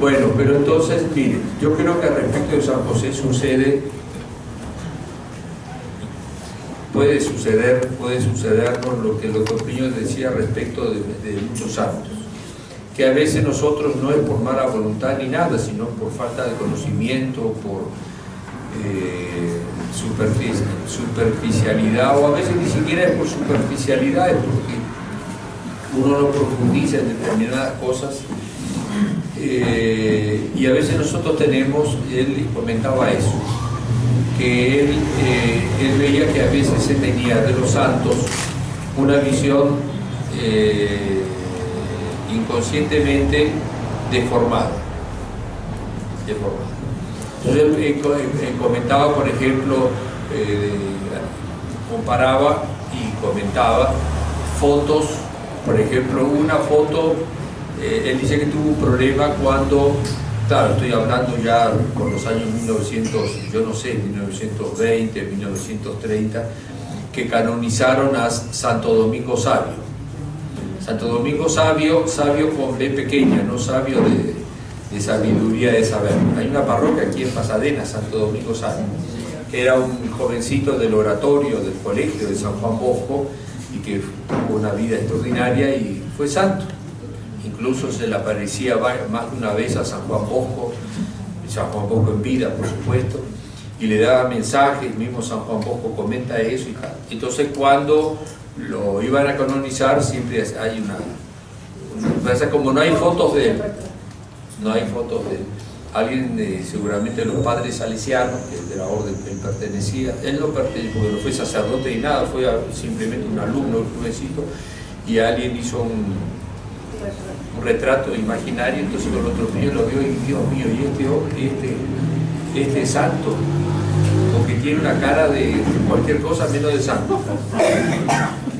Bueno, pero entonces, miren, yo creo que al respecto de San José puede sucedernos lo que el doctor Piño decía respecto de muchos santos, que a veces nosotros no es por mala voluntad ni nada, sino por falta de conocimiento, por superficialidad, o a veces ni siquiera es por superficialidad, es porque uno no profundiza en determinadas cosas. Y a veces nosotros tenemos, él comentaba eso, que él veía que a veces se tenía de los santos una visión inconscientemente deformada. Entonces él comentaba, por ejemplo, comparaba y comentaba fotos, por ejemplo, una foto. Él dice que tuvo un problema cuando, claro, estoy hablando ya por los años 1900, yo no sé, 1920, 1930, que canonizaron a Santo Domingo Sabio. Santo Domingo Sabio, sabio con B pequeña, no sabio de sabiduría, de saber. Hay una parroquia aquí en Pasadena, Santo Domingo Sabio, que era un jovencito del oratorio, del colegio de San Juan Bosco, y que tuvo una vida extraordinaria y fue santo. Incluso se le aparecía más de una vez a San Juan Bosco en vida, por supuesto, y le daba mensajes. Mismo San Juan Bosco comenta eso y tal. Entonces, cuando lo iban a canonizar, siempre hay como no hay fotos de él, alguien, seguramente los padres salesianos, que de la orden que él pertenecía, él no pertenecía, porque no fue sacerdote ni nada, fue simplemente un alumno, un jovencito, y alguien hizo un retrato imaginario. Entonces con los otros niños lo vio y, Dios mío, y este santo, porque tiene una cara de cualquier cosa menos de santo.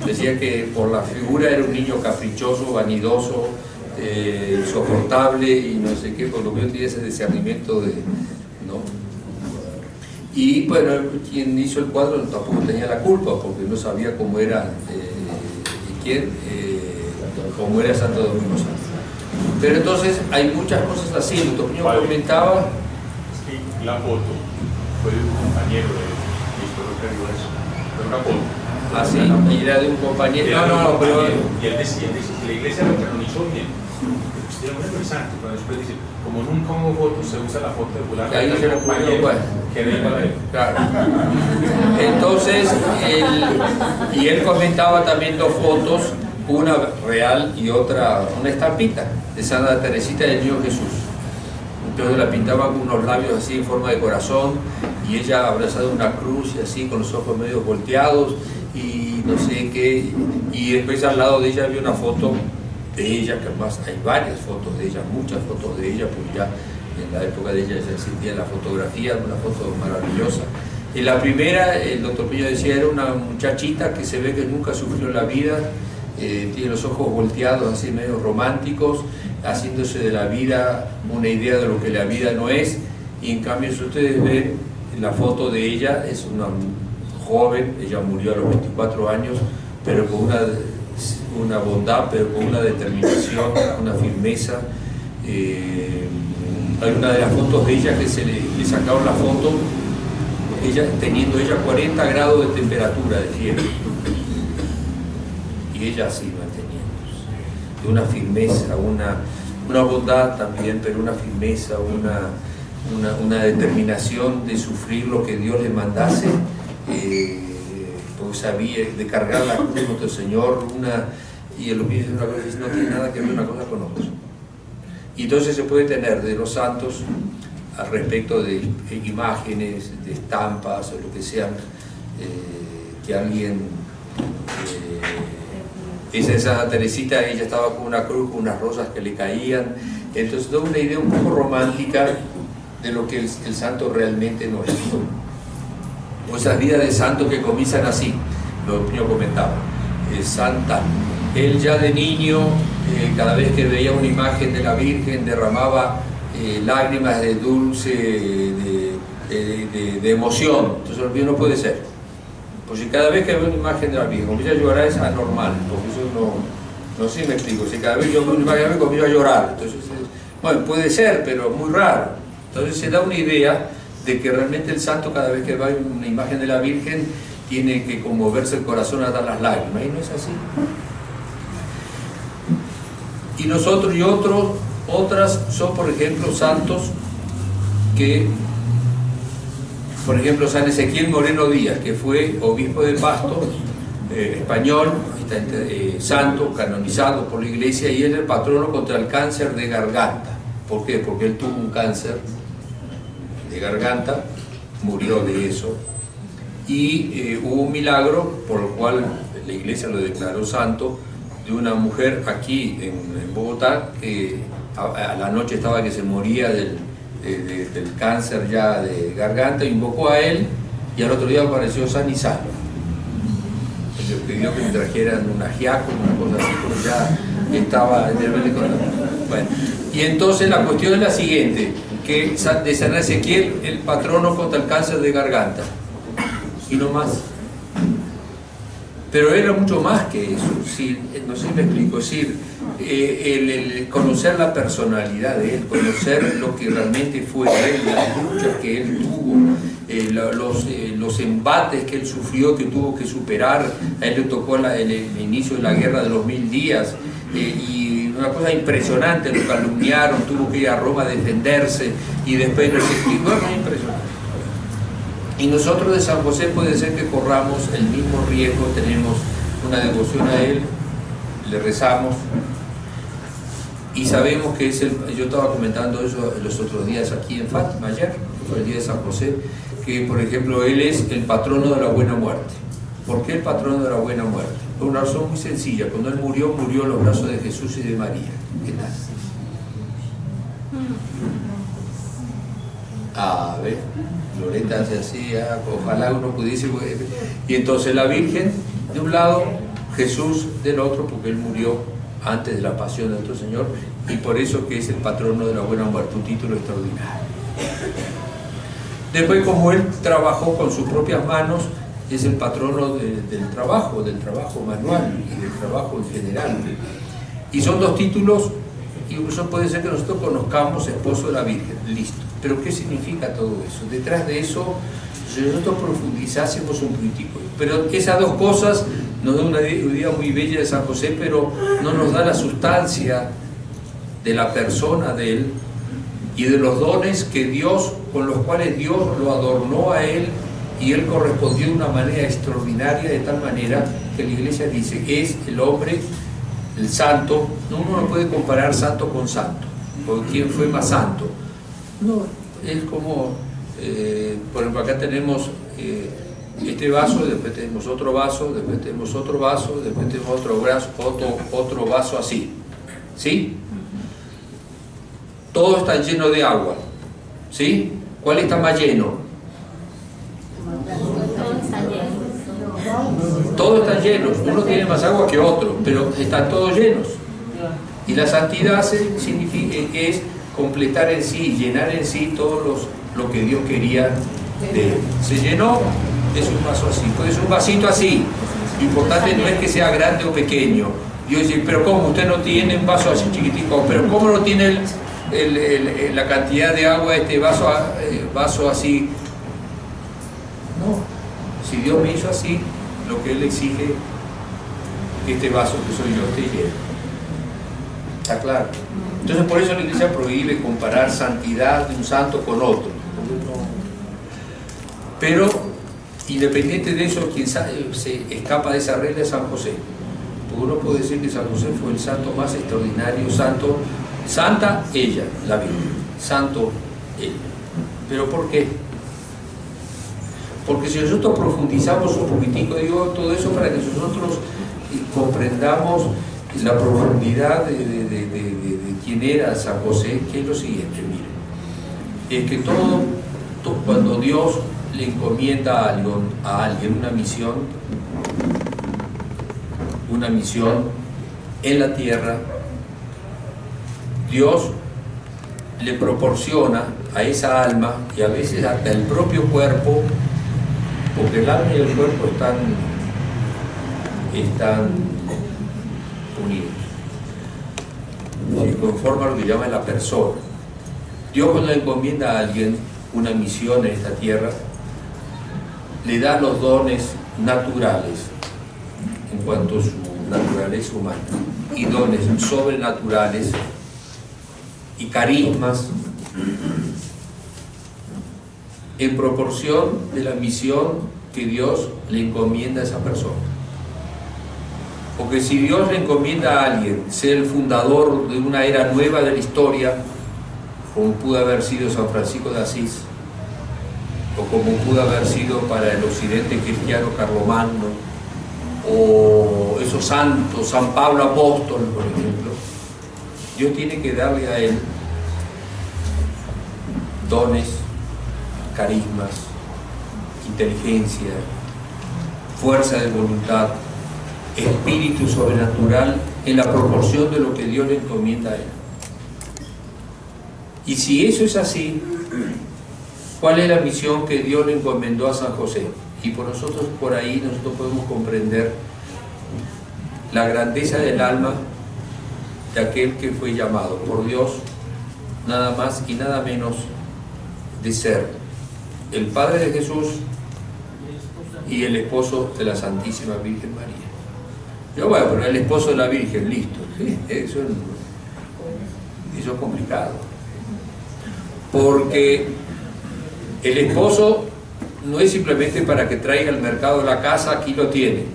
Decía que por la figura era un niño caprichoso, vanidoso, insoportable y no sé qué, por lo que yo tenía ese discernimiento ¿no? Y bueno, quien hizo el cuadro tampoco tenía la culpa, porque no sabía cómo era cómo era Santo Domingo Sabio. Pero entonces hay muchas cosas así. El doctor Piño comentaba. Sí, la foto fue de un compañero de esto, eso, pero una foto. Ah, sí, y era de un compañero. Pero. Y él decía, la iglesia lo canonizó bien. Es muy interesante, cuando después dice, como nunca hubo fotos, se usa la foto regular. Ahí no se lo pudo, bueno. Que era igual a él. Claro. Entonces, él comentaba también dos fotos, una real y otra, una estampita de Santa Teresita del Niño Jesús. Entonces la pintaba con unos labios así en forma de corazón, y ella abrazada de una cruz y así con los ojos medio volteados y no sé qué. Y después al lado de ella había una foto de ella, que además hay varias fotos de ella, muchas fotos de ella, porque ya en la época de ella ya existía la fotografía, una foto maravillosa. En la primera, el doctor Piño decía, era una muchachita que se ve que nunca sufrió la vida, tiene los ojos volteados así medio románticos, haciéndose de la vida una idea de lo que la vida no es. Y en cambio, si ustedes ven la foto de ella, es una joven, ella murió a los 24 años, pero con una bondad, pero con una determinación, una firmeza. Hay una de las fotos de ella que se le sacaron la foto, teniendo ella 40 grados de temperatura de fiebre, y ella así manteniéndose, de una firmeza, una bondad también, pero una firmeza, una determinación de sufrir lo que Dios le mandase, porque sabía de cargar la cruz de nuestro Señor, y lo que dice una cosa, no tiene nada que ver una cosa con otra. Y entonces se puede tener de los santos al respecto de imágenes, de estampas o lo que sean, que alguien, esa de Santa Teresita, ella estaba con una cruz, con unas rosas que le caían. Entonces da una idea un poco romántica de lo que el santo realmente no es. O esas vidas de santos que comienzan así, lo que yo comentaba, santa. Él ya de niño, cada vez que veía una imagen de la Virgen, derramaba lágrimas de dulce, de emoción. Entonces el mío no puede ser. Pues si cada vez que veo una imagen de la Virgen comienza a llorar, es anormal, porque eso no sé si me explico. Si cada vez yo veo una imagen de la Virgen comienzo a llorar, entonces Bueno, puede ser, pero muy raro. Entonces se da una idea de que realmente el santo, cada vez que va a una imagen de la Virgen, tiene que conmoverse el corazón hasta las lágrimas, y no es así. Y nosotros y otras son, por ejemplo, santos que, por ejemplo, San Ezequiel Moreno Díaz, que fue obispo de Pasto, español, santo, canonizado por la Iglesia, y es el patrono contra el cáncer de garganta. ¿Por qué? Porque él tuvo un cáncer de garganta, murió de eso, y hubo un milagro por el cual la Iglesia lo declaró santo, de una mujer aquí en Bogotá, que a la noche estaba que se moría del cáncer ya de garganta, invocó a él y al otro día apareció san y salvo. Le pidió que le trajeran un ajiaco, una cosa así, pero ya estaba bueno. Y entonces la cuestión es la siguiente, que de San Ezequiel, el patrono contra el cáncer de garganta, y no más. Pero era mucho más que eso, sí, no sé si me explico, es decir, el conocer la personalidad de él, conocer lo que realmente fue él, las luchas que él tuvo, los embates que él sufrió, que tuvo que superar. A él le tocó el inicio de la guerra de los 1000 días, y una cosa impresionante, lo calumniaron, tuvo que ir a Roma a defenderse, y después no sé qué, bueno, impresionante. Y nosotros de San José puede ser que corramos el mismo riesgo, tenemos una devoción a él, le rezamos, y sabemos que es yo estaba comentando eso los otros días aquí en Fátima, ayer, fue el día de San José, que por ejemplo él es el patrono de la buena muerte. ¿Por qué el patrono de la buena muerte? Por una razón muy sencilla: cuando él murió, murió en los brazos de Jesús y de María. ¿Qué tal? A ver, Loreta se hacía, ojalá uno pudiese, y entonces la Virgen de un lado, Jesús del otro, porque él murió antes de la pasión de nuestro Señor, y por eso que es el patrono de la buena muerte, un título extraordinario. Después, como él trabajó con sus propias manos, es el patrono del trabajo manual y del trabajo en general. Y son dos títulos, incluso puede ser que nosotros conozcamos esposo de la Virgen, listo. Pero ¿qué significa todo eso? Detrás de eso, si nosotros profundizásemos un poquitico. Pero esas dos cosas nos da una idea muy bella de San José, pero no nos da la sustancia de la persona de él y de los dones que Dios, con los cuales Dios lo adornó a él, y él correspondió de una manera extraordinaria, de tal manera que la Iglesia dice que es el hombre, el santo. Uno no puede comparar santo con santo, porque ¿quién fue más santo? No, es como, por ejemplo, acá tenemos este vaso, después tenemos otro vaso, después tenemos otro vaso, después tenemos otro vaso así, ¿sí? Todo está lleno de agua, ¿sí? ¿Cuál está más lleno? Todos están llenos, uno tiene más agua que otro, pero están todos llenos. Y la santidad es completar en sí, llenar en sí todo lo que Dios quería de él. Se llenó, es un vaso así, puede ser un vasito así. Lo importante no es que sea grande o pequeño. Dios dice, pero ¿cómo? Usted no tiene un vaso así chiquitico, pero ¿cómo no tiene la cantidad de agua de este vaso así? No, si Dios me hizo así, lo que Él exige, que este vaso que soy yo esté lleno. ¿Está claro? Entonces por eso la Iglesia prohíbe comparar santidad de un santo con otro. Pero independiente de eso, quien se escapa de esa regla es San José. Porque uno puede decir que San José fue el santo más extraordinario, santa ella, la Virgen, santo él. ¿Pero por qué? Porque si nosotros profundizamos un poquitico, digo todo eso para que nosotros comprendamos la profundidad de quién era San José, que es lo siguiente, miren, es que cuando Dios le encomienda a alguien una misión en la tierra, Dios le proporciona a esa alma, y a veces hasta el propio cuerpo, porque el alma y el cuerpo están unidos. se conforma a lo que llama la persona. Dios, cuando le encomienda a alguien una misión en esta tierra, le da los dones naturales en cuanto a su naturaleza humana, y dones sobrenaturales y carismas en proporción de la misión que Dios le encomienda a esa persona. Porque si Dios le encomienda a alguien ser el fundador de una era nueva de la historia, como pudo haber sido San Francisco de Asís, o como pudo haber sido para el occidente cristiano Carlomagno, o esos santos, San Pablo Apóstol, por ejemplo, Dios tiene que darle a él dones, carismas, inteligencia, fuerza de voluntad, espíritu sobrenatural en la proporción de lo que Dios le encomienda a él. Y si eso es así, ¿cuál es la misión que Dios le encomendó a San José? Y por nosotros, por ahí, nosotros podemos comprender la grandeza del alma de aquel que fue llamado por Dios, nada más y nada menos de ser el Padre de Jesús y el esposo de la Santísima Virgen María. Yo, bueno, pero el esposo de la Virgen, listo. ¿Sí? Eso es complicado. Porque el esposo no es simplemente para que traiga el mercado de la casa, aquí lo tiene.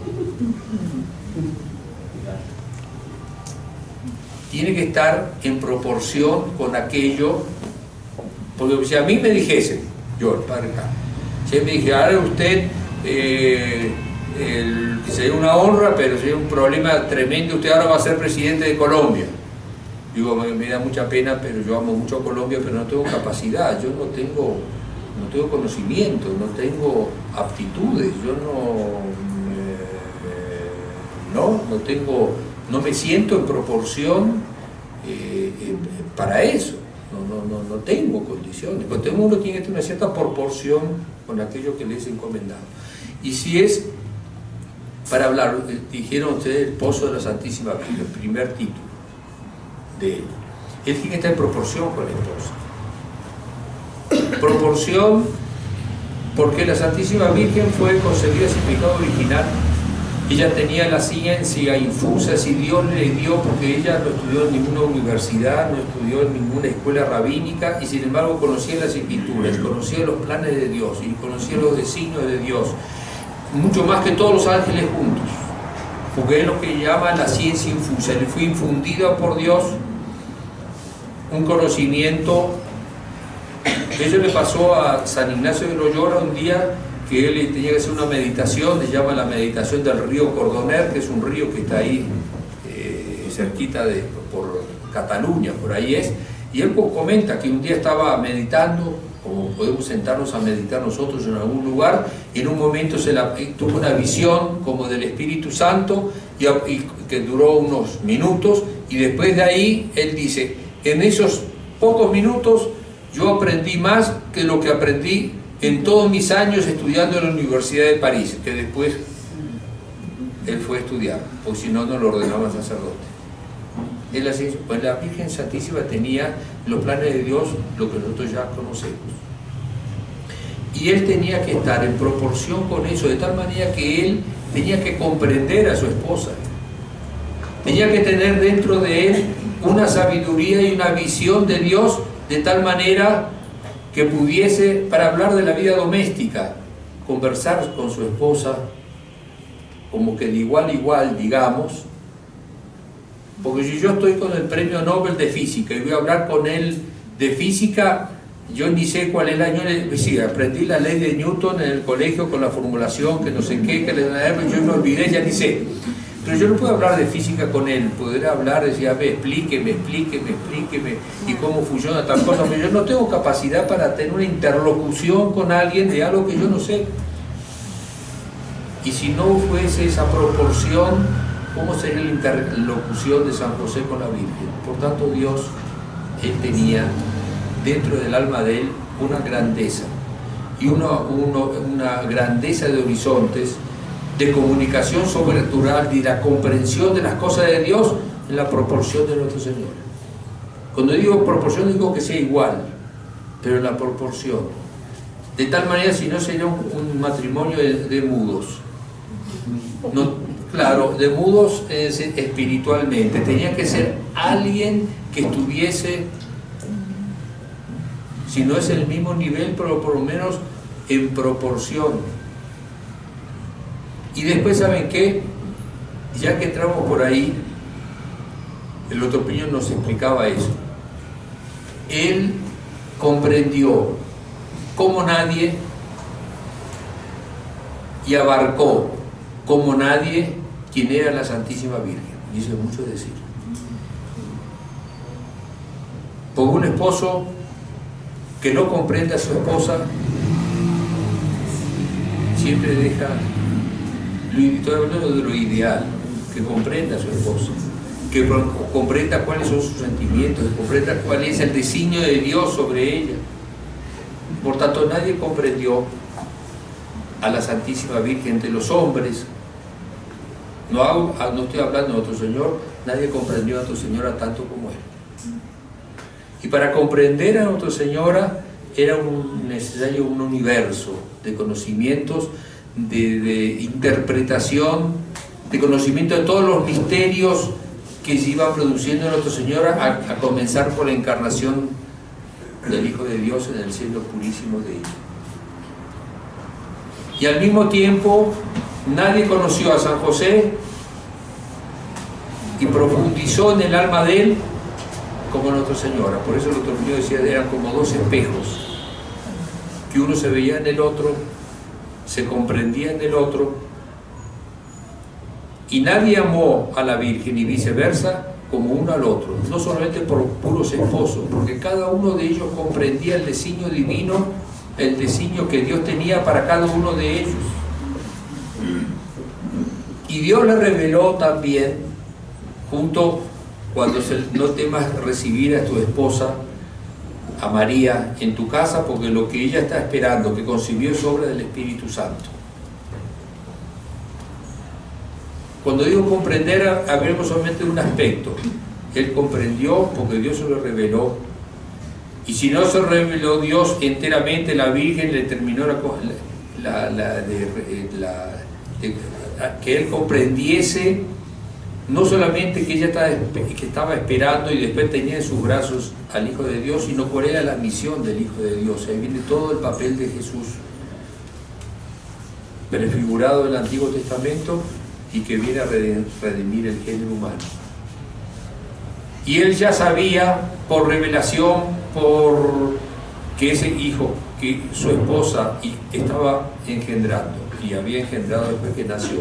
Tiene que estar en proporción con aquello, porque si a mí me dijesen, yo, el padre Carlos, si me dijera, ahora usted, sería una honra, pero sería un problema tremendo, usted ahora va a ser presidente de Colombia. Digo, me da mucha pena, pero yo amo mucho a Colombia, pero no tengo capacidad, yo no tengo conocimiento, no tengo aptitudes, yo no me siento en proporción para eso, no tengo condiciones. Porque uno tiene que tener una cierta proporción con aquello que le es encomendado. Y si es para hablar, dijeron ustedes, el pozo de la Santísima Virgen, el primer título de él. Él tiene que estar en proporción con la esposa. Proporción, porque la Santísima Virgen fue concebida sin pecado original. Ella tenía la ciencia infusa, si Dios le dio, porque ella no estudió en ninguna universidad, no estudió en ninguna escuela rabínica, y sin embargo conocía las Escrituras, conocía los planes de Dios y conocía los designios de Dios, mucho más que todos los ángeles juntos, porque es lo que llama la ciencia infusa. Le fue infundida por Dios un conocimiento. Eso le pasó a San Ignacio de Loyola un día, que él tenía que hacer una meditación, se llama la meditación del río Cordoner, que es un río que está ahí cerquita por Cataluña, por ahí es, y él comenta que un día estaba meditando, como podemos sentarnos a meditar nosotros en algún lugar, y en un momento tuvo una visión como del Espíritu Santo, y que duró unos minutos, y después de ahí él dice, en esos pocos minutos yo aprendí más que lo que aprendí en todos mis años estudiando en la Universidad de París, que después él fue a estudiar, porque si no, no lo ordenaban sacerdote. Pues la Virgen Santísima tenía los planes de Dios, lo que nosotros ya conocemos. Y él tenía que estar en proporción con eso, de tal manera que él tenía que comprender a su esposa. Tenía que tener dentro de él una sabiduría y una visión de Dios, de tal manera que pudiese, para hablar de la vida doméstica, conversar con su esposa como que de igual a igual, digamos, porque si yo estoy con el premio Nobel de Física y voy a hablar con él de física, yo ni sé cuál es el año, sí, aprendí la ley de Newton en el colegio con la formulación, que no sé qué, que yo me olvidé, ya ni sé. Pero yo no puedo hablar de física con él, poder hablar, decir, explíqueme, y cómo funciona tal cosa, pero yo no tengo capacidad para tener una interlocución con alguien de algo que yo no sé. Y si no fuese esa proporción, ¿cómo sería la interlocución de San José con la Virgen? Por tanto, Dios, él tenía dentro del alma de él una grandeza, y una grandeza de horizontes, de comunicación sobrenatural y la comprensión de las cosas de Dios en la proporción de nuestro Señor. Cuando digo proporción, digo que sea igual, pero en la proporción. De tal manera, si no, sería un matrimonio de mudos. No, claro, de mudos espiritualmente. Tenía que ser alguien que estuviese, si no es el mismo nivel, pero por lo menos en proporción. Y después, ¿saben qué? Ya que entramos por ahí, el otro Piñón nos explicaba eso. Él comprendió como nadie y abarcó como nadie quién era la Santísima Virgen. Y eso es mucho decir. Porque un esposo que no comprende a su esposa siempre deja, estoy hablando de lo ideal, que comprenda a su esposa, que comprenda cuáles son sus sentimientos, que comprenda cuál es el designio de Dios sobre ella. Por tanto, nadie comprendió a la Santísima Virgen de los hombres. No estoy hablando de nuestro Señor, nadie comprendió a Nuestra Señora tanto como Él. Y para comprender a Nuestra Señora era necesario un universo de conocimientos, de interpretación, de conocimiento de todos los misterios que se iban produciendo en Nuestra Señora, a comenzar por la encarnación del Hijo de Dios en el cielo purísimo de ella. Y al mismo tiempo, nadie conoció a San José y profundizó en el alma de él como Nuestra Señora. Por eso el otro niño decía, eran como dos espejos, que uno se veía en el otro, se comprendía en el otro, y nadie amó a la Virgen y viceversa como uno al otro, no solamente por puros esposos, porque cada uno de ellos comprendía el designio divino, el designio que Dios tenía para cada uno de ellos. Y Dios le reveló también, junto, cuando no temas recibir a tu esposa, a María, en tu casa, porque lo que ella está esperando, que concibió, es obra del Espíritu Santo. Cuando digo comprender, hablemos solamente de un aspecto. Él comprendió porque Dios se lo reveló. Y si no se reveló Dios enteramente, la Virgen le terminó que él comprendiese, no solamente que ella estaba esperando y después tenía en sus brazos al Hijo de Dios, sino cuál era la misión del Hijo de Dios. Ahí viene todo el papel de Jesús, prefigurado del Antiguo Testamento, y que viene a redimir el género humano. Y él ya sabía por revelación, que ese hijo, que su esposa estaba engendrando, y había engendrado después que nació,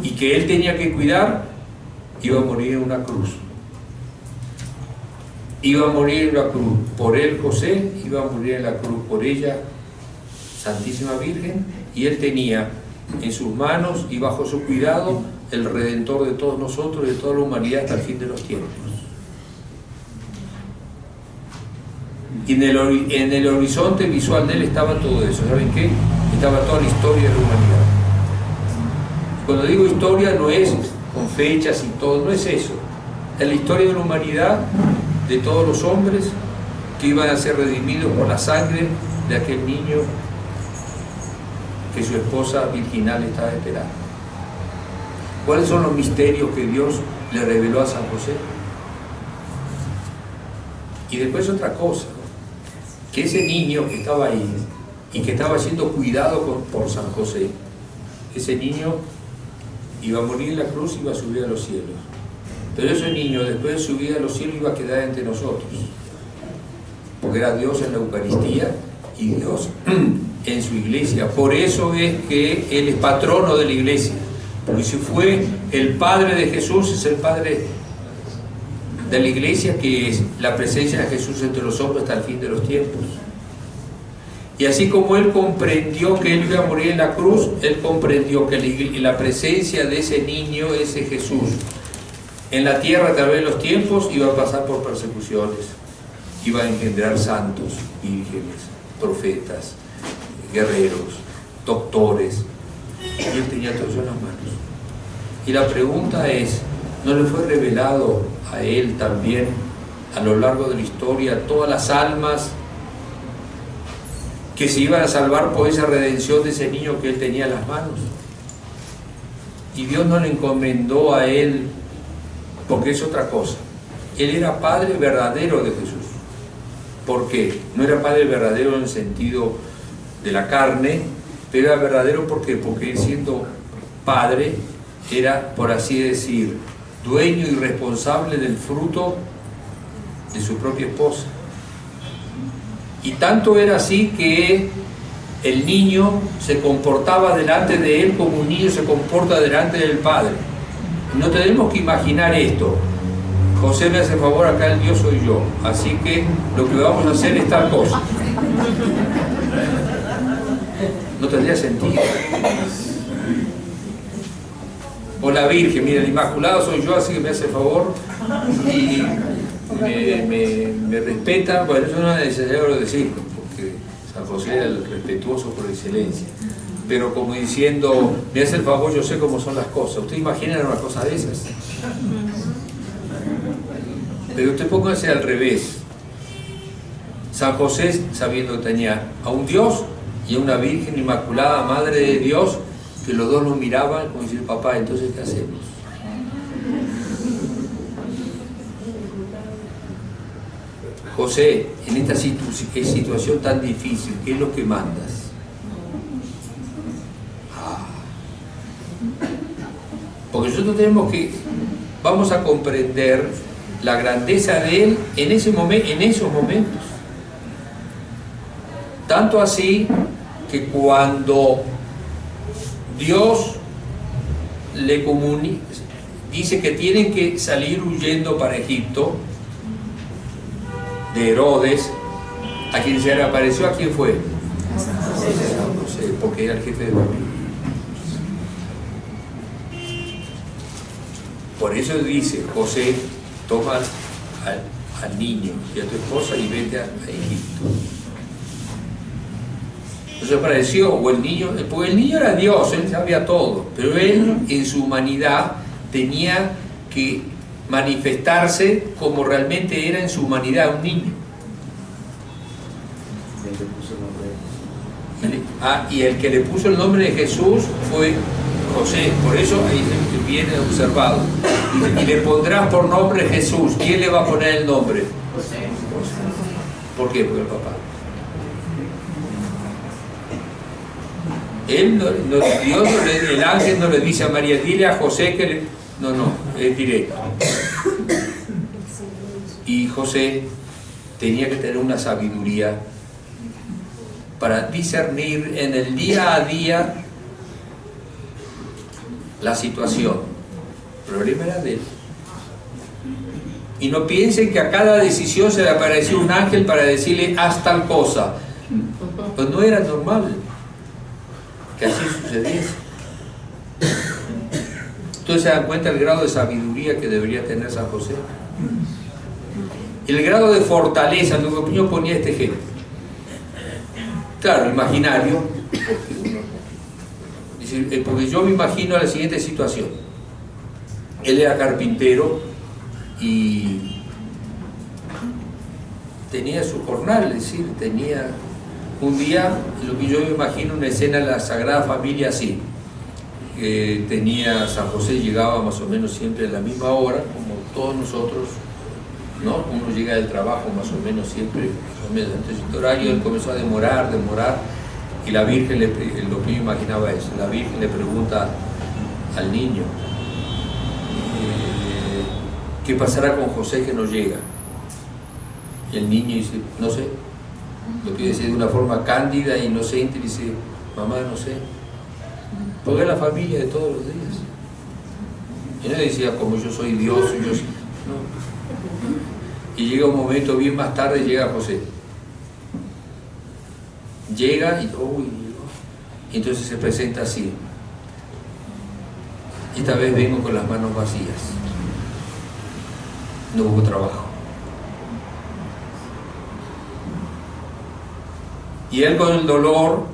y que él tenía que cuidar, iba a morir en una cruz. Iba a morir en la cruz por él, José, iba a morir en la cruz por ella, Santísima Virgen, y él tenía en sus manos y bajo su cuidado el Redentor de todos nosotros y de toda la humanidad hasta el fin de los tiempos. Y en el horizonte visual de él estaba todo eso. ¿Saben qué? Estaba toda la historia de la humanidad. Cuando digo historia, no es con fechas y todo, no es eso. Es la historia de la humanidad, de todos los hombres que iban a ser redimidos por la sangre de aquel niño que su esposa virginal estaba esperando. ¿Cuáles son los misterios que Dios le reveló a San José? Y después otra cosa, que ese niño que estaba ahí y que estaba siendo cuidado por San José, ese niño iba a morir en la cruz y iba a subir a los cielos. Pero ese niño, después de subir a los cielos, iba a quedar entre nosotros, porque era Dios en la Eucaristía y Dios en su iglesia. Por eso es que Él es patrono de la iglesia, porque si fue el Padre de Jesús, es el Padre de la iglesia, que es la presencia de Jesús entre los hombres hasta el fin de los tiempos. Y así como Él comprendió que Él iba a morir en la cruz, Él comprendió que la presencia de ese niño, ese Jesús, en la tierra a través de los tiempos, iba a pasar por persecuciones, iba a engendrar santos, vírgenes, profetas, guerreros, doctores, y Él tenía todo eso en las manos. Y la pregunta es, ¿no le fue revelado a Él también a lo largo de la historia, todas las almas que se iban a salvar por esa redención de ese niño que él tenía en las manos. Y Dios no le encomendó a él, porque es otra cosa. Él era padre verdadero de Jesús. ¿Por qué? No era padre verdadero en el sentido de la carne, pero era verdadero porque él, siendo padre, era, por así decir, dueño y responsable del fruto de su propia esposa. Y tanto era así que el niño se comportaba delante de él como un niño se comporta delante del padre. No tenemos que imaginar esto. José me hace favor, acá el Dios soy yo, así que lo que vamos a hacer es tal cosa. No tendría sentido. O la Virgen, mira, el Inmaculado soy yo, así que me hace favor y me respeta. Bueno, eso no es necesario decirlo, porque San José era el respetuoso por excelencia. Pero como diciendo, me hace el favor, yo sé cómo son las cosas. ¿Usted imagina una cosa de esas? Pero usted póngase al revés. San José, sabiendo que tenía a un Dios y a una Virgen Inmaculada, Madre de Dios, que los dos lo miraban como decir, papá, entonces ¿qué hacemos? José, en esta situación tan difícil, ¿qué es lo que mandas? Porque nosotros vamos a comprender la grandeza de él en esos momentos. Tanto así que cuando Dios le dice que tienen que salir huyendo para Egipto, de Herodes, a quien se le apareció, ¿a quién fue? No sé, porque era el jefe de familia. Por eso dice José, toma al niño y a tu esposa y vete a Egipto. Entonces apareció, o el niño, porque el niño era Dios, él sabía todo, pero él en su humanidad tenía que manifestarse como realmente era en su humanidad, un niño. Y el que le puso el nombre de Jesús fue José, por eso ahí viene observado. Y le pondrás por nombre Jesús. ¿Quién le va a poner el nombre? José. ¿Por qué? Porque el papá. El ángel no le dice a María, dile a José que le... No, es directo. Y José tenía que tener una sabiduría para discernir en el día a día la situación. El problema era de él. Y no piensen que a cada decisión se le apareció un ángel para decirle haz tal cosa. Pues no era normal que así sucediese. Entonces se dan cuenta el grado de sabiduría que debería tener San José. El grado de fortaleza, lo que yo ponía este ejemplo. Claro, imaginario, porque yo me imagino la siguiente situación. Él era carpintero y tenía su jornal, es decir, tenía un día, lo que yo me imagino una escena de la Sagrada Familia así. San José llegaba más o menos siempre a la misma hora, como todos nosotros, ¿no? Uno llega del trabajo más o menos siempre, más o menos antes de este horario. Él comenzó a demorar, y la Virgen, lo que yo imaginaba eso, la Virgen le pregunta al niño, ¿qué pasará con José que no llega? Y el niño dice, no sé, lo que dice de una forma cándida e inocente, dice, mamá, no sé, porque es la familia de todos los días. Y no decía, como yo soy Dios, no. Y llega un momento, bien más tarde, llega José. Llega y, y entonces se presenta así. Esta vez vengo con las manos vacías. No hubo trabajo. Y él con el dolor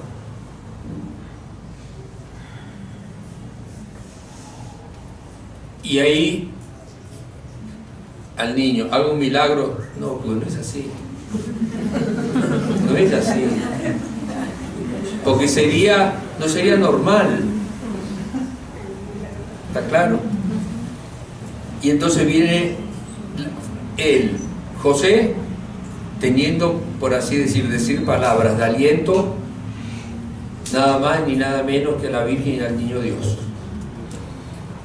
y ahí al niño, haga un milagro. No, pues no es así. No es así. Porque no sería normal. ¿Está claro? Y entonces viene José, teniendo, por así decir palabras de aliento, nada más ni nada menos que a la Virgen y al niño Dios.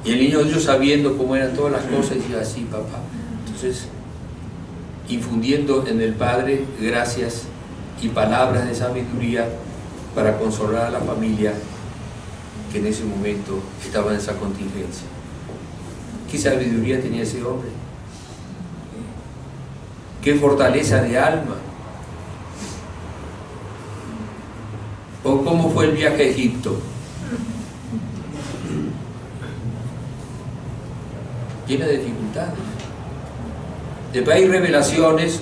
Y el niño Dios, sabiendo cómo eran todas las cosas, decía así, papá. Entonces, infundiendo en el Padre gracias y palabras de sabiduría para consolar a la familia que en ese momento estaba en esa contingencia. ¿Qué sabiduría tenía ese hombre? ¿Qué fortaleza de alma? ¿O cómo fue el viaje a Egipto? Llena de dificultades. Después hay revelaciones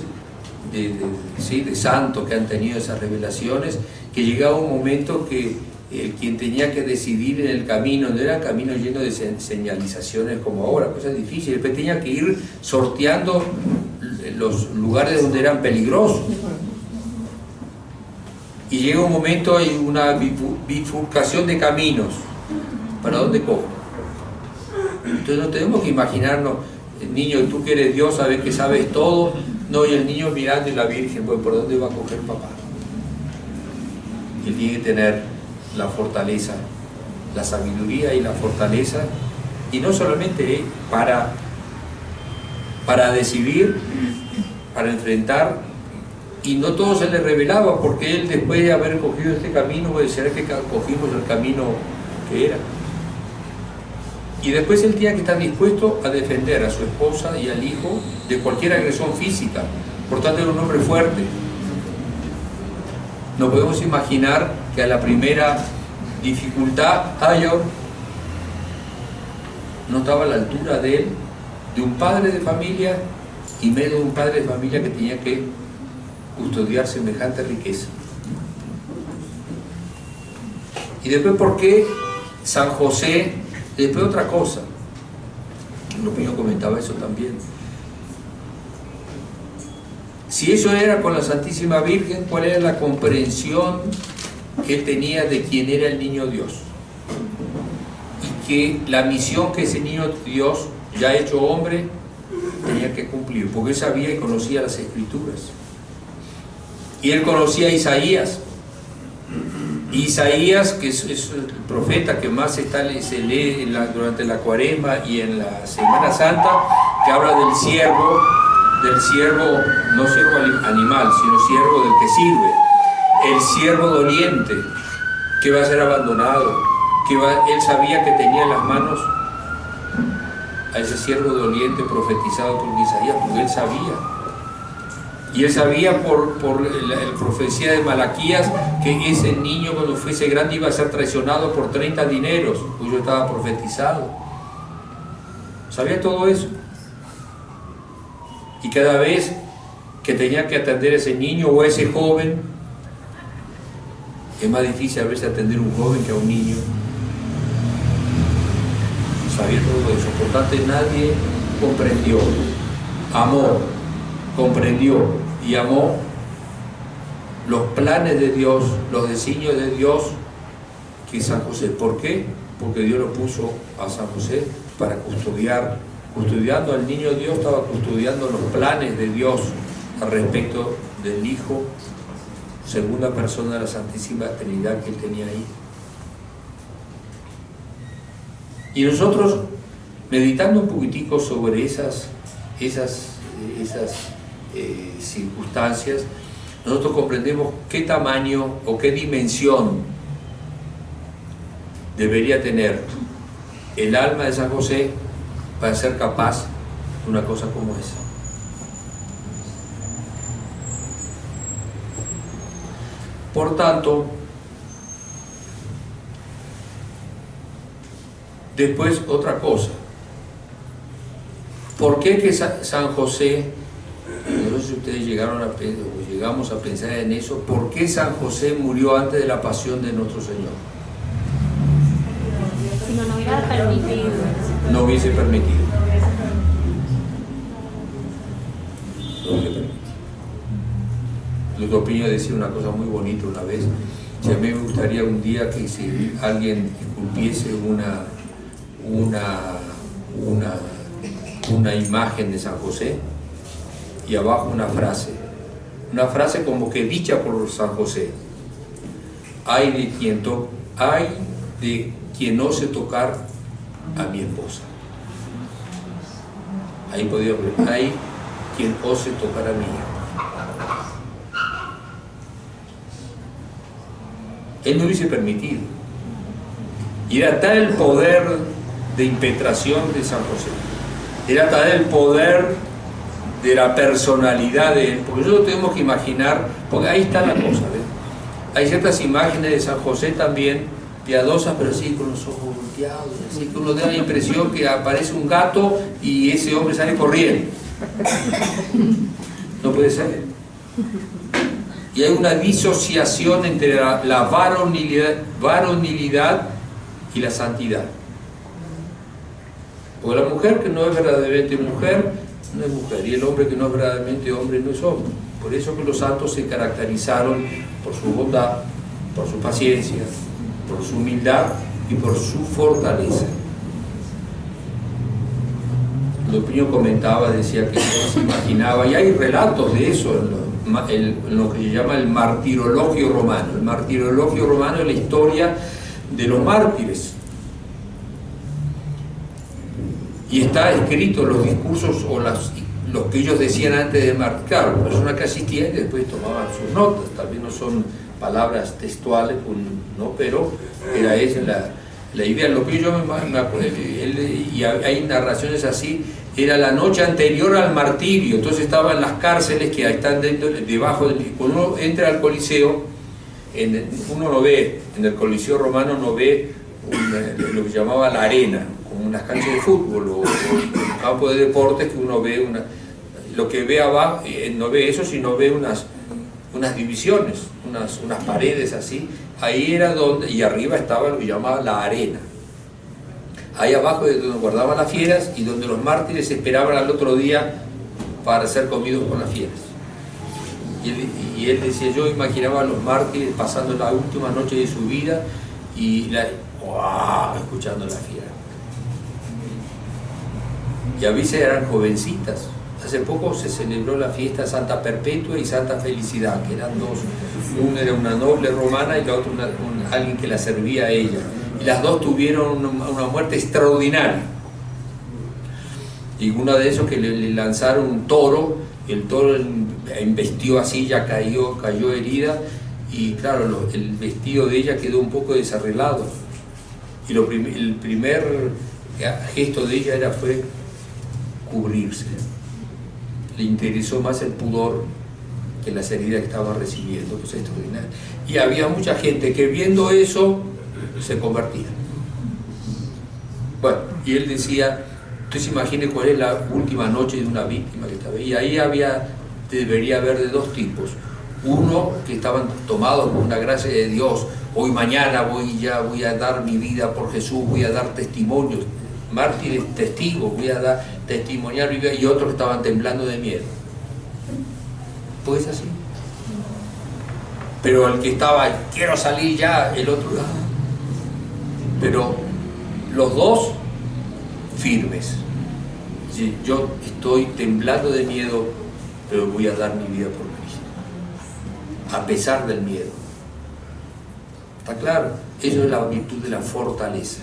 de santos que han tenido esas revelaciones, que llegaba un momento que quien tenía que decidir en el camino, no era camino lleno de señalizaciones como ahora, cosas difíciles, después tenía que ir sorteando los lugares donde eran peligrosos. Y llega un momento, hay una bifurcación de caminos. ¿Para dónde cojo? Entonces no tenemos que imaginarnos, el niño, tú que eres Dios, sabes que sabes todo. No, y el niño mirando y la Virgen, pues ¿por dónde va a coger papá? Él tiene que tener la fortaleza, la sabiduría y la fortaleza, y no solamente para decidir, para enfrentar, y no todo se le revelaba, porque él, después de haber cogido este camino, pues será que cogimos el camino que era. Y después él tenía que estar dispuesto a defender a su esposa y al hijo de cualquier agresión física. Por tanto, era un hombre fuerte. No podemos imaginar que a la primera dificultad, no estaba a la altura de él, de un padre de familia, y medio de un padre de familia que tenía que custodiar semejante riqueza. Y después, ¿por qué San José? Después otra cosa, lo que yo comentaba eso también. Si eso era con la Santísima Virgen, ¿cuál era la comprensión que él tenía de quién era el niño Dios? Y que la misión que ese niño Dios, ya hecho hombre, tenía que cumplir, porque él sabía y conocía las Escrituras. Y él conocía a Isaías. Isaías, que es el profeta que más se lee durante la Cuaresma y en la Semana Santa, que habla del siervo, no siervo animal, sino siervo del que sirve, el siervo doliente, que va a ser abandonado, él sabía que tenía en las manos a ese siervo doliente profetizado por Isaías, porque él sabía. Y él sabía por la profecía de Malaquías que ese niño, cuando fuese grande, iba a ser traicionado por 30 dineros, cuyo estaba profetizado. Sabía todo eso. Y cada vez que tenía que atender a ese niño o a ese joven, es más difícil a veces atender a un joven que a un niño. Sabía todo eso. Por tanto, nadie comprendió, amó, comprendió y amó los planes de Dios, los designios de Dios, que San José. ¿Por qué? Porque Dios lo puso a San José para custodiando al niño Dios, estaba custodiando los planes de Dios al respecto del Hijo, segunda persona de la Santísima Trinidad que él tenía ahí. Y nosotros, meditando un poquitico sobre esas circunstancias, nosotros comprendemos qué tamaño o qué dimensión debería tener el alma de San José para ser capaz de una cosa como esa. Por tanto, después otra cosa. ¿Por qué que San José, no sé si ustedes llegamos a pensar en eso, por qué San José murió antes de la pasión de nuestro Señor? Si no hubiera permitido. No hubiese permitido. Dios le permite. Lutopino decía una cosa muy bonita una vez: si a mí me gustaría un día que si alguien esculpiese una imagen de San José y abajo una frase como que dicha por San José: hay de quien ose tocar a mi esposa. Ahí podía ver: hay quien ose tocar a mi hija. Él no hubiese permitido. Y era tal el poder de impetración de San José, era tal el poder de la personalidad de él, porque nosotros tenemos que imaginar, porque ahí está la cosa, ¿ves? Hay ciertas imágenes de San José también piadosas, pero así con los ojos volteados, así que uno da la impresión que aparece un gato y ese hombre sale corriendo. No puede ser. Y hay una disociación entre la varonilidad y la santidad. Porque la mujer que no es verdaderamente mujer, no es mujer, y el hombre que no es verdaderamente hombre, no es hombre. Por eso que los santos se caracterizaron por su bondad, por su paciencia, por su humildad y por su fortaleza. Lupino comentaba, decía que no se imaginaba, y hay relatos de eso en lo que se llama el martirologio romano. El martirologio romano es la historia de los mártires. Y está escrito los discursos o los que ellos decían antes de martir. Claro, la persona que asistía y después tomaban sus notas. Tal vez no son palabras textuales, ¿no? Pero era esa la idea. Lo que yo me acuerdo, y hay narraciones así, era la noche anterior al martirio. Entonces estaban las cárceles que están debajo cuando uno entra al Coliseo, uno no ve, en el Coliseo romano no ve lo que llamaba la arena, como unas canchas de fútbol o un campo de deportes que uno ve lo que ve abajo, no ve eso, sino ve unas divisiones, unas paredes así. Ahí era donde, y arriba estaba lo que llamaba la arena. Ahí abajo es donde guardaban las fieras y donde los mártires esperaban al otro día para ser comidos por las fieras. Y él decía: yo imaginaba a los mártires pasando la última noche de su vida y escuchando la fiera. Y a veces eran jovencitas. Hace poco se celebró la fiesta Santa Perpetua y Santa Felicidad, que eran dos. Una era una noble romana y la otra alguien que la servía a ella. Y las dos tuvieron una muerte extraordinaria. Y uno de esos que le lanzaron un toro, el toro embestió así, ya cayó herida, y claro, el vestido de ella quedó un poco desarreglado. Y el primer gesto de ella fue cubrirse. Le interesó más el pudor que las heridas que estaba recibiendo, que es extraordinario. Y había mucha gente que viendo eso se convertía. Bueno, y él decía: entonces imagine cuál es la última noche de una víctima que estaba. Y ahí debería haber de dos tipos. Uno que estaban tomados por una gracia de Dios: hoy mañana voy a dar mi vida por Jesús, voy a dar testimonios, mártires, testigos, voy a dar testimoniar mi vida. Y otros que estaban temblando de miedo. Pues así. Pero el que estaba: quiero salir ya, el otro pero los dos firmes. Yo estoy temblando de miedo, pero voy a dar mi vida por Cristo, a pesar del miedo. ¿Está claro? Eso es la virtud de la fortaleza.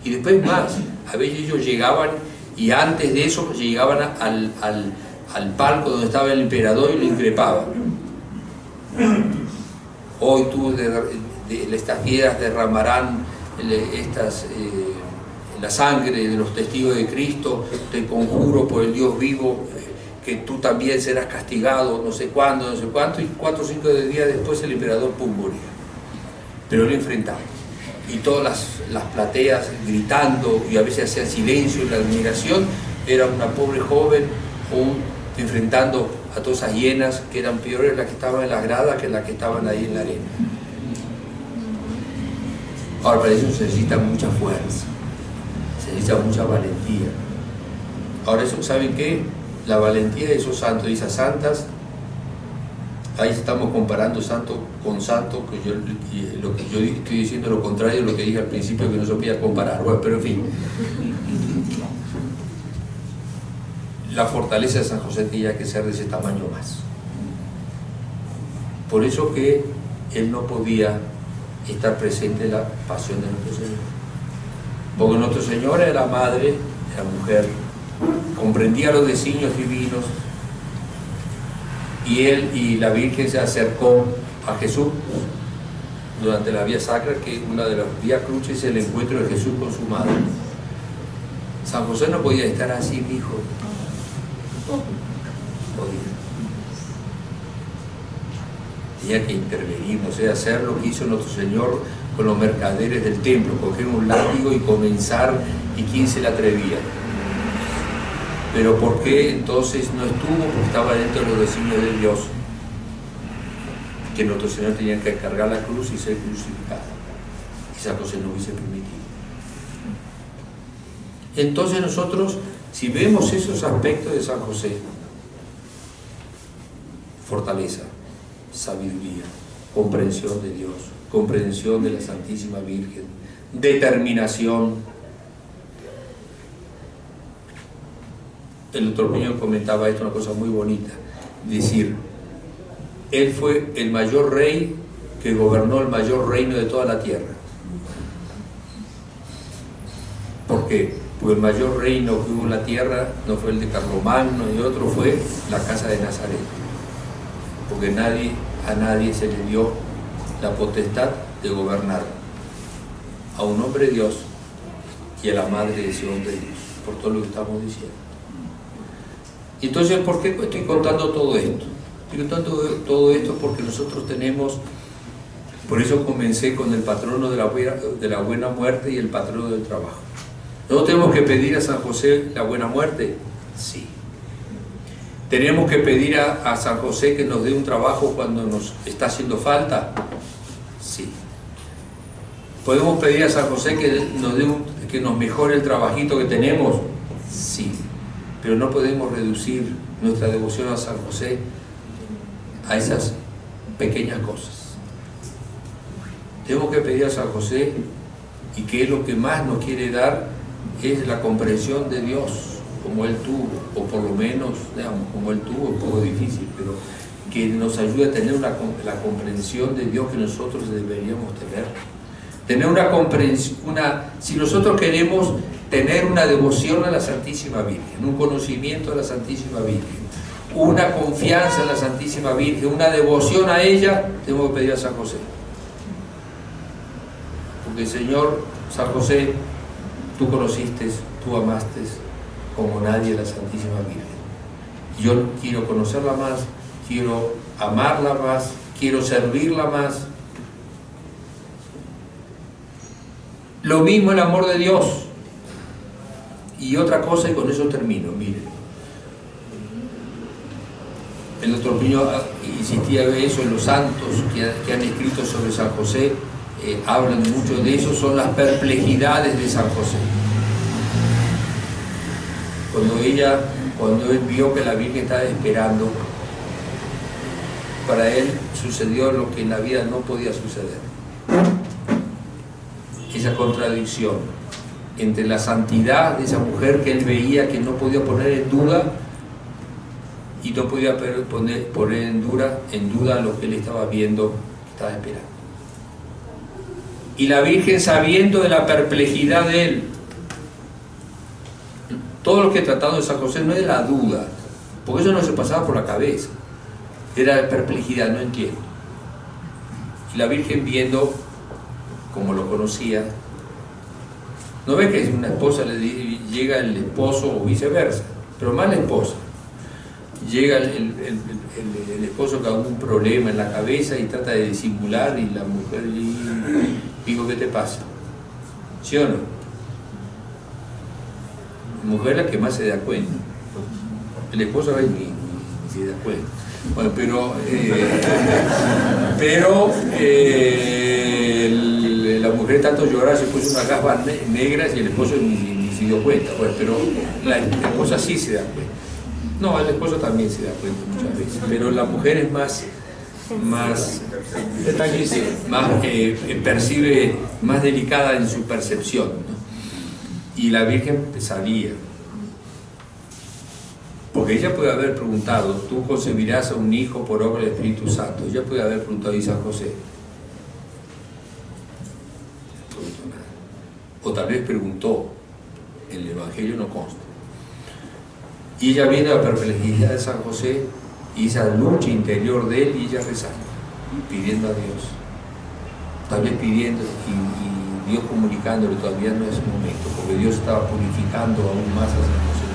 Y después más, a veces ellos llegaban, y antes de eso llegaban al palco donde estaba el emperador y lo increpaban. Hoy tú estas piedras derramarán la sangre de los testigos de Cristo, te conjuro por el Dios vivo que tú también serás castigado, no sé cuándo, no sé cuánto, y 4 o 5 días después el emperador moría. Pero lo enfrentaba. Y todas las plateas gritando, y a veces hacían silencio y la admiración, era una pobre joven enfrentando a todas esas hienas que eran peores las que estaban en las gradas que las que estaban ahí en la arena. Ahora, para eso se necesita mucha fuerza, se necesita mucha valentía. Ahora, eso, ¿saben qué? la valentía de esos santos y esas santas. Ahí estamos comparando santo con santo, que lo que yo estoy diciendo lo contrario de lo que dije al principio, que no se podía comparar. Bueno, pero en fin. La fortaleza de San José tenía que ser de ese tamaño más. Por eso que él no podía estar presente en la pasión de nuestro Señor. Porque nuestro Señor era la madre, la mujer, comprendía los designios divinos, y él y la Virgen se acercó a Jesús durante la vía sacra, que una de las vías crucis es el encuentro de Jesús con su madre. San José no podía estar así, mi hijo. Podía. Tenía que intervenir, o sea, hacer lo que hizo nuestro Señor con los mercaderes del templo, coger un látigo y comenzar, y quién se le atrevía. Pero ¿por qué entonces no estuvo? Porque estaba dentro de los designios de Dios, que nuestro Señor tenía que cargar la cruz y ser crucificado. Esa cosa no hubiese permitido. Entonces nosotros, si vemos esos aspectos de San José, fortaleza, sabiduría, comprensión de Dios, comprensión de la Santísima Virgen, determinación. El doctor Piñón comentaba esto, una cosa muy bonita, decir, él fue el mayor rey que gobernó el mayor reino de toda la tierra. ¿Por qué? Porque el mayor reino que hubo en la tierra no fue el de Carlomagno y otro, fue la casa de Nazaret. Porque a nadie se le dio la potestad de gobernar. A un hombre Dios y a la madre de ese hombre Dios, por todo lo que estamos diciendo. Entonces, ¿por qué estoy contando todo esto? Estoy contando todo esto porque nosotros tenemos, por eso comencé con el patrono de la buena muerte y el patrono del trabajo. ¿No tenemos que pedir a San José la buena muerte? Sí. ¿Tenemos que pedir a San José que nos dé un trabajo cuando nos está haciendo falta? Sí. ¿Podemos pedir a San José que nos mejore el trabajito que tenemos? Sí. Pero no podemos reducir nuestra devoción a San José a esas pequeñas cosas. Tenemos que pedir a San José, y que es lo que más nos quiere dar, es la comprensión de Dios, como Él tuvo, o por lo menos, digamos, como Él tuvo, un poco difícil, pero que nos ayude a tener la comprensión de Dios que nosotros deberíamos tener. Tener una comprensión, si nosotros queremos tener una devoción a la Santísima Virgen, un conocimiento de la Santísima Virgen, una confianza en la Santísima Virgen, una devoción a ella, tenemos que pedir a San José. Porque el Señor, San José, tú conociste, tú amaste como nadie a la Santísima Virgen. Y yo quiero conocerla más, quiero amarla más, quiero servirla más. Lo mismo el amor de Dios. Y otra cosa, y con eso termino, miren. El doctor Piño insistía en eso, en los santos que han escrito sobre San José, hablan mucho de eso, son las perplejidades de San José. Cuando él vio que la Virgen estaba esperando, para él sucedió lo que en la vida no podía suceder. Esa contradicción entre la santidad de esa mujer que él veía que no podía poner en duda, y no podía poner en duda lo que él estaba viendo, que estaba esperando. Y la Virgen, sabiendo de la perplejidad de él, todo lo que he tratado de San José no es la duda, porque eso no se pasaba por la cabeza, era la perplejidad, no entiendo. Y la Virgen, viendo como lo conocía, no ve que una esposa llega el esposo o viceversa, pero más la esposa. Llega el esposo con algún problema en la cabeza y trata de disimular, y la mujer digo, ¿qué te pasa? ¿Sí o no? La mujer es la que más se da cuenta. El esposo a veces ni se da cuenta. Bueno, pero la mujer tanto llorar se puso unas gafas negras y el esposo ni se dio cuenta. Bueno, pero la esposa sí se da cuenta. No, el esposo también se da cuenta muchas veces, pero la mujer es más percibe, más delicada en su percepción, ¿no? Y la Virgen sabía, porque ella puede haber preguntado, tú concebirás a un hijo por obra del Espíritu Santo. Ella puede haber preguntado a San José, no preguntó nada. O tal vez preguntó, en el Evangelio no consta. Y ella viene a la perplejidad de San José y esa lucha interior de él, y ella rezando, pidiendo a Dios, tal vez pidiendo, y Dios comunicándole, todavía no es el momento, porque Dios estaba purificando aún más a San José.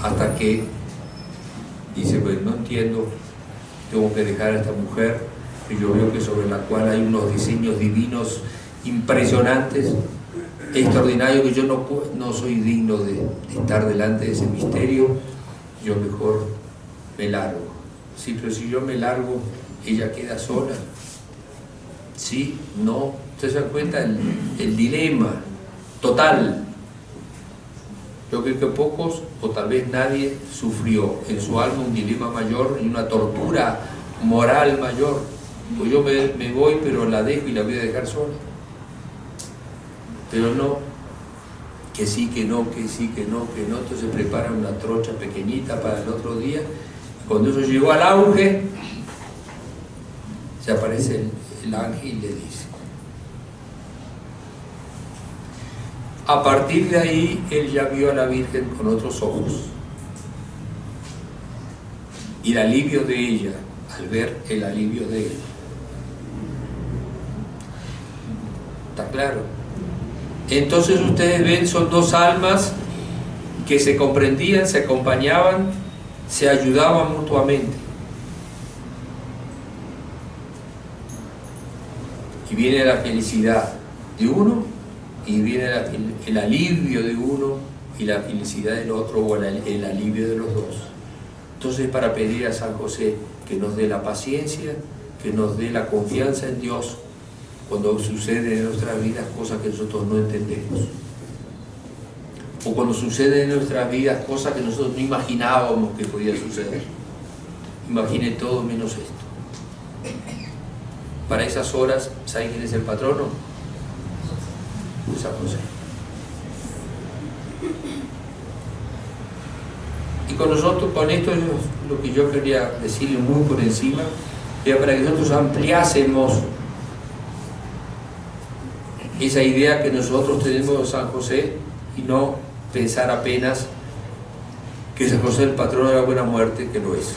Hasta que dice, pues no entiendo, tengo que dejar a esta mujer, que yo veo que sobre la cual hay unos diseños divinos impresionantes, extraordinarios, que yo no soy digno de estar delante de ese misterio, yo mejor me largo. Sí, pero si yo me largo, ella queda sola. Sí, no, ustedes se dan cuenta el dilema total. Yo creo que pocos, o tal vez nadie, sufrió en su alma un dilema mayor y una tortura moral mayor. Pues yo me voy, pero la dejo y la voy a dejar sola. Pero no, que sí, que no, que sí, que no, que no. Entonces preparan una trocha pequeñita para el otro día. Y cuando eso llegó al auge, se aparece el ángel y le dice. A partir de ahí, él ya vio a la Virgen con otros ojos. Y el alivio de ella, al ver el alivio de él. ¿Está claro? Entonces ustedes ven, son dos almas que se comprendían, se acompañaban, se ayudaban mutuamente. Y viene la felicidad de uno, y viene el alivio de uno y la felicidad del otro, o el alivio de los dos. Entonces, para pedir a San José que nos dé la paciencia, que nos dé la confianza en Dios cuando suceden en nuestras vidas cosas que nosotros no entendemos, o cuando suceden en nuestras vidas cosas que nosotros no imaginábamos que podía suceder. Imagine todo menos esto. Para esas horas, ¿saben quién es el patrono? San José. Y con esto es lo que yo quería decirle muy por encima, era para que nosotros ampliásemos esa idea que nosotros tenemos de San José y no pensar apenas que San José es el patrono de la buena muerte, que lo es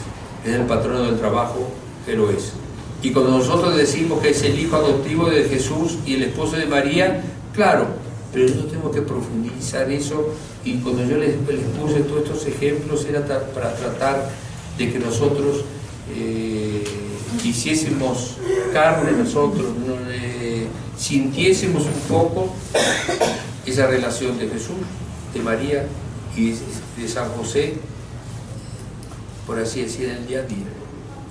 el patrono del trabajo, que lo es. Y cuando nosotros decimos que es el hijo adoptivo de Jesús y el esposo de María, claro, pero nosotros tenemos que profundizar eso, y cuando yo les puse todos estos ejemplos era para tratar de que nosotros hiciésemos carne nosotros, sintiésemos un poco esa relación de Jesús, de María y de San José, por así decir, en el día a día.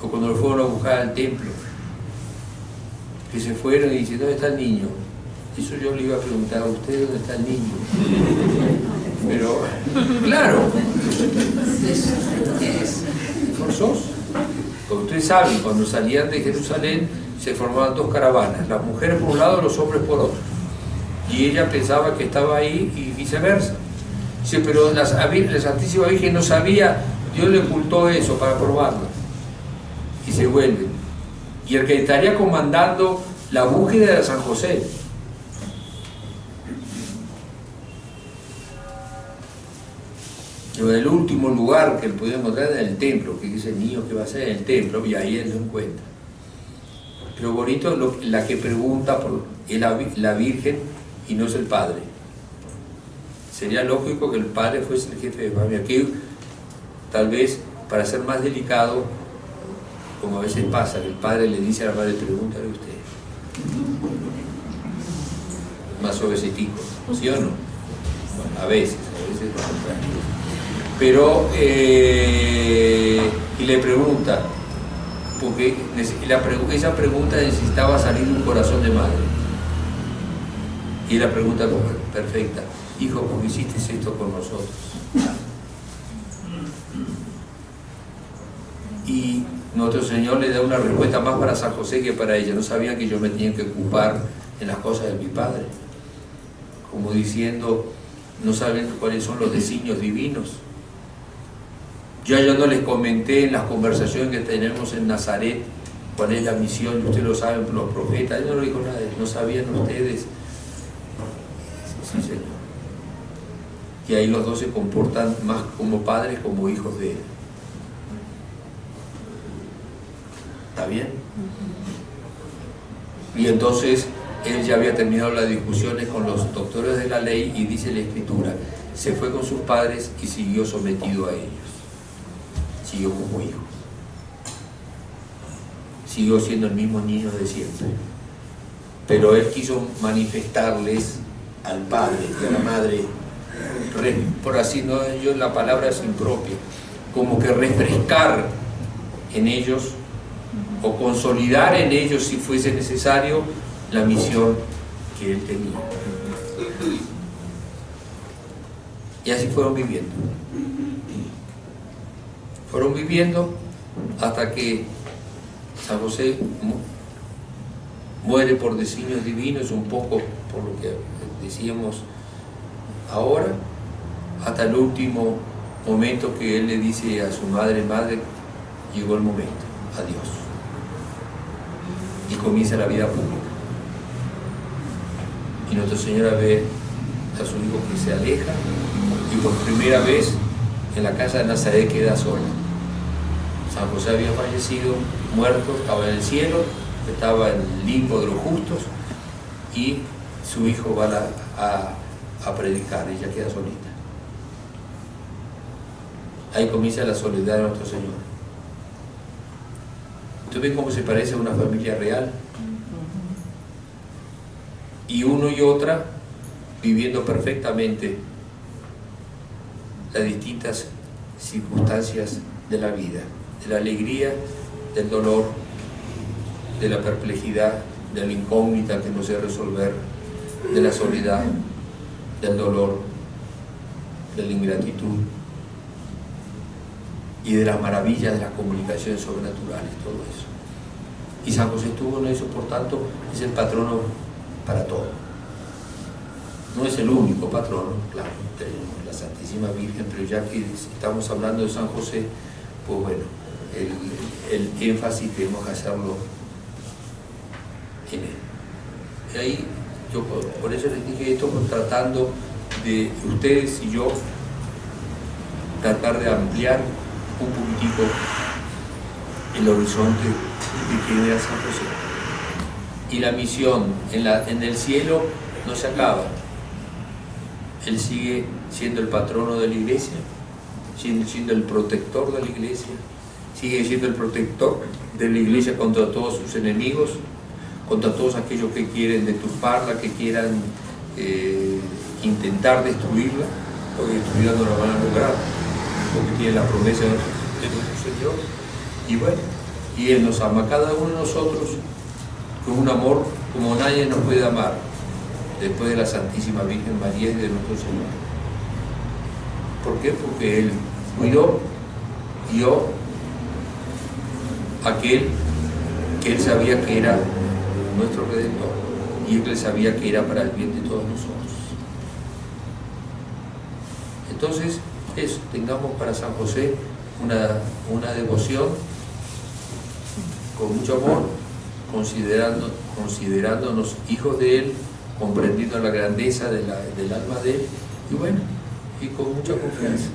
O cuando lo fueron a buscar al templo, que se fueron y dicen, ¿dónde está el niño? Eso yo le iba a preguntar a usted, ¿dónde está el niño? Pero, claro, es forzoso. Como ustedes saben, cuando salían de Jerusalén se formaban dos caravanas, las mujeres por un lado, los hombres por otro. Y ella pensaba que estaba ahí y viceversa. Dice, pero la Santísima Virgen no sabía, Dios le ocultó eso para probarlo. Y se vuelven. Y el que estaría comandando la búsqueda era San José. Pero el último lugar que él podía encontrar era el templo, que dice el niño que va a ser en el templo, y ahí él lo encuentra. Pero bonito, la que pregunta es la Virgen y no es el Padre. Sería lógico que el Padre fuese el jefe de familia. Aquí, tal vez, para ser más delicado, como a veces pasa, que el Padre le dice a la Madre, pregúntale usted. Más suavecitico, ¿sí o no? Bueno, a veces lo contrario. Pero, y le pregunta, porque esa pregunta necesitaba salir de un corazón de madre. Y la pregunta perfecta, hijo, ¿por qué hiciste esto con nosotros? Y nuestro Señor le da una respuesta más para San José que para ella. No sabía que yo me tenía que ocupar en las cosas de mi Padre. Como diciendo, no saben cuáles son los designios divinos. Yo no les comenté en las conversaciones que tenemos en Nazaret cuál es la misión, y ustedes lo saben por los profetas. Él no lo dijo nada, no sabían ustedes. Sí, Señor. Y ahí los dos se comportan más como padres, como hijos de Él. ¿Está bien? Y entonces él ya había terminado las discusiones con los doctores de la ley y dice la Escritura, se fue con sus padres y siguió sometido a ellos. Siguió como hijo. Siguió siendo el mismo niño de siempre. Pero él quiso manifestarles al padre y a la madre, por así no, yo la palabra es impropia, como que refrescar en ellos o consolidar en ellos, si fuese necesario, la misión que él tenía. Y así fueron viviendo. Fueron viviendo hasta que San José muere por designios divinos, un poco por lo que decíamos ahora, hasta el último momento que él le dice a su madre, madre, llegó el momento, adiós. Y comienza la vida pública. Y Nuestra Señora ve a su hijo que se aleja y por primera vez en la casa de Nazaret queda sola. San José había fallecido, muerto, estaba en el cielo, estaba en el limbo de los justos y su hijo va a predicar, ella queda solita. Ahí comienza la soledad de nuestro Señor. ¿Usted ve cómo se parece a una familia real? Y uno y otra viviendo perfectamente las distintas circunstancias de la vida, de la alegría, del dolor, de la perplejidad, de la incógnita que no sé resolver, de la soledad, del dolor, de la ingratitud y de las maravillas de las comunicaciones sobrenaturales, todo eso. Y San José estuvo en eso, por tanto, es el patrono para todo. No es el único patrono, claro, tenemos la Santísima Virgen, pero ya que estamos hablando de San José, pues bueno, el énfasis tenemos que hacerlo en él. Y ahí, yo por eso les dije esto, tratando de ustedes y yo tratar de ampliar un poquitico el horizonte de quién era San José. Y la misión en el cielo no se acaba. Él sigue siendo el patrono de la iglesia, sigue siendo el protector de la iglesia, sigue siendo el protector de la iglesia contra todos sus enemigos, contra todos aquellos que quieren deturparla, que quieran intentar destruirla, porque destruirla no la van a lograr, porque tiene la promesa de nuestro Señor. Y bueno, y Él nos ama a cada uno de nosotros con un amor como nadie nos puede amar, después de la Santísima Virgen María y de nuestro Señor. ¿Por qué? Porque Él cuidó, dio aquel que Él sabía que era nuestro Redentor, y Él sabía que era para el bien de todos nosotros. Entonces, eso, tengamos para San José una devoción con mucho amor, considerándonos hijos de Él, comprendiendo la grandeza del alma de Él, y bueno, y con mucha confianza.